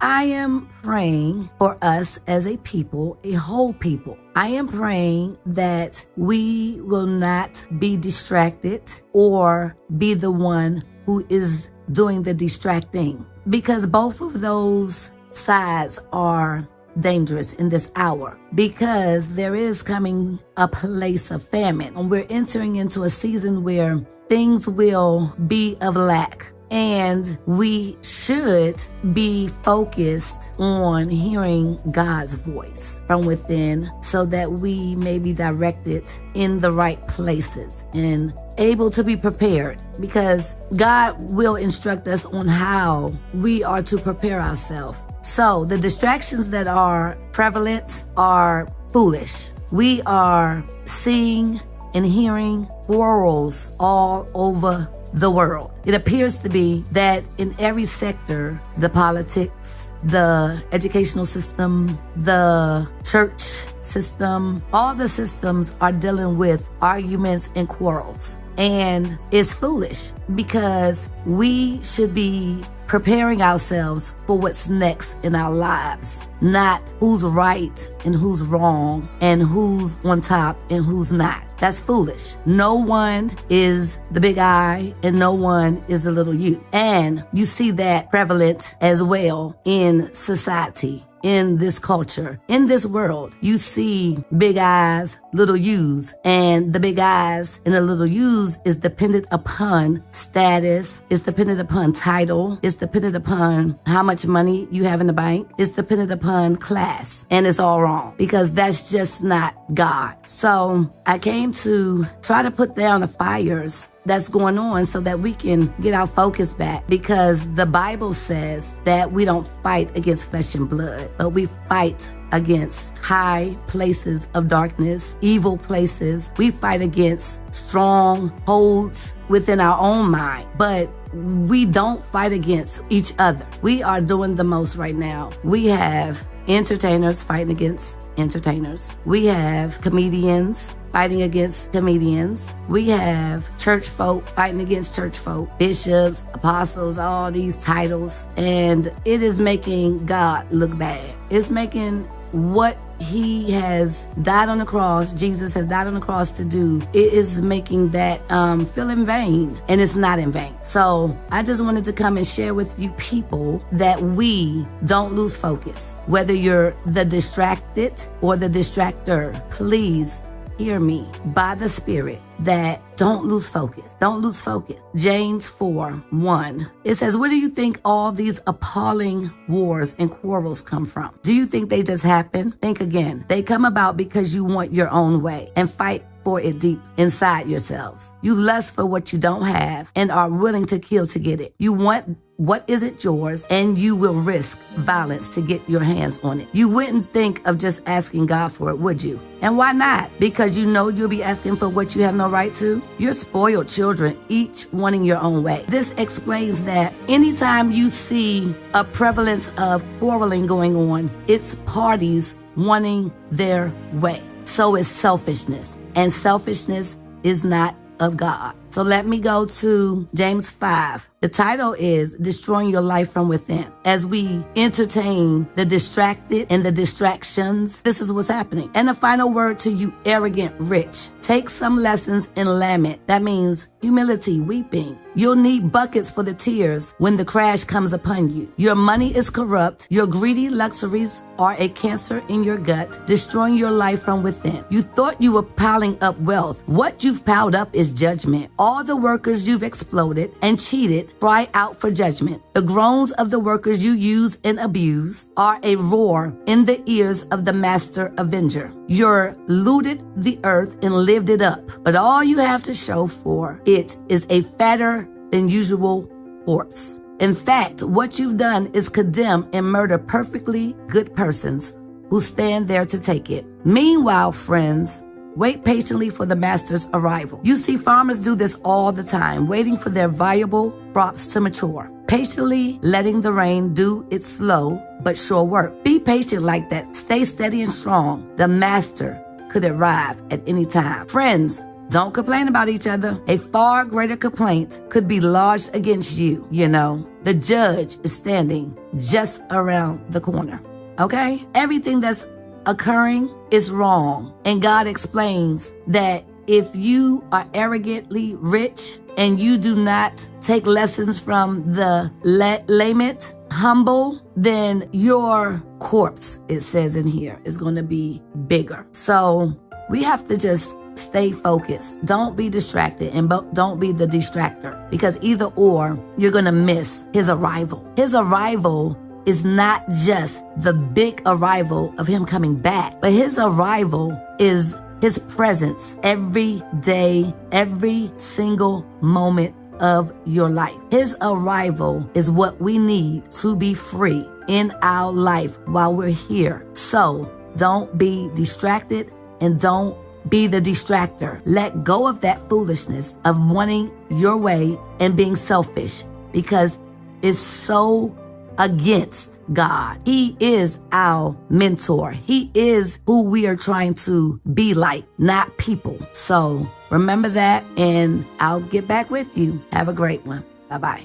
I am praying for us as a people, a whole people. I am praying that we will not be distracted or be the one who is doing the distracting, because both of those sides are dangerous in this hour, because there is coming a place of famine, and we're entering into a season where things will be of lack. And we should be focused on hearing God's voice from within so that we may be directed in the right places and able to be prepared, because God will instruct us on how we are to prepare ourselves. So the distractions that are prevalent are foolish. We are seeing and hearing quarrels all over the world. It appears to be that in every sector, the politics, the educational system, the church system, all the systems are dealing with arguments and quarrels. And it's foolish, because we should be preparing ourselves for what's next in our lives, not who's right and who's wrong and who's on top and who's not. That's foolish. No one is the big I and no one is the little you. And you see that prevalent as well in society, in this culture, in this world. You see big I's, little U's, and the big I's and the little U's is dependent upon status, it's dependent upon title, it's dependent upon how much money you have in the bank, it's dependent upon class, and it's all wrong, because that's just not God. So I came to try to put down the fires that's going on so that we can get our focus back, because the Bible says that we don't fight against flesh and blood, but we fight against high places of darkness, evil places. We fight against strongholds within our own mind, but we don't fight against each other. We are doing the most right now. We have entertainers fighting against entertainers. We have comedians fighting against comedians. We have church folk fighting against church folk, bishops, apostles, all these titles. And it is making God look bad. It's making what he has died on the cross, Jesus has died on the cross to do, it is making that feel in vain, and it's not in vain. So I just wanted to come and share with you people that we don't lose focus. Whether you're the distracted or the distractor, please hear me by the Spirit that don't lose focus. Don't lose focus. James 4:1. It says, where do you think all these appalling wars and quarrels come from? Do you think they just happen? Think again. They come about because you want your own way and fight for it deep inside yourselves. You lust for what you don't have and are willing to kill to get it. You want what isn't yours, and you will risk violence to get your hands on it. You wouldn't think of just asking God for it, would you? And why not? Because you know you'll be asking for what you have no right to. You're spoiled children, each wanting your own way. This explains that anytime you see a prevalence of quarreling going on, it's parties wanting their way. So it's selfishness, and selfishness is not of God. So let me go to James 5. The title is Destroying Your Life from Within. As we entertain the distracted and the distractions, this is what's happening. And the final word to you, arrogant rich. Take some lessons in lament. That means humility, weeping. You'll need buckets for the tears when the crash comes upon you. Your money is corrupt. Your greedy luxuries are a cancer in your gut, destroying your life from within. You thought you were piling up wealth. What you've piled up is judgment. All the workers you've exploited and cheated cry out for judgment. The groans of the workers you use and abuse are a roar in the ears of the master avenger. You're looted the earth and lived it up, but all you have to show for it is a fatter than usual corpse. In fact, what you've done is condemn and murder perfectly good persons who stand there to take it. Meanwhile, friends, wait patiently for the master's arrival. You see farmers do this all the time, waiting for their valuable crops to mature, patiently letting the rain do its slow but sure work. Be patient like that. Stay steady and strong. The master could arrive at any time. Friends, Don't complain about each other. A far greater complaint could be lodged against you, The judge is standing just around the corner, okay? Everything that's occurring is wrong. And God explains that if you are arrogantly rich and you do not take lessons from the lament, humble, then your corpse, it says in here, is going to be bigger. So we have to just stay focused. Don't be distracted and don't be the distractor, because either or, you're going to miss his arrival. His arrival is not just the big arrival of him coming back, but his arrival is his presence every day, every single moment of your life. His arrival is what we need to be free in our life while we're here. So don't be distracted and don't be the distractor. Let go of that foolishness of wanting your way and being selfish, because it's so against God. He is our mentor. He is who we are trying to be like, not people. So remember that, and I'll get back with you. Have a great one. Bye-bye.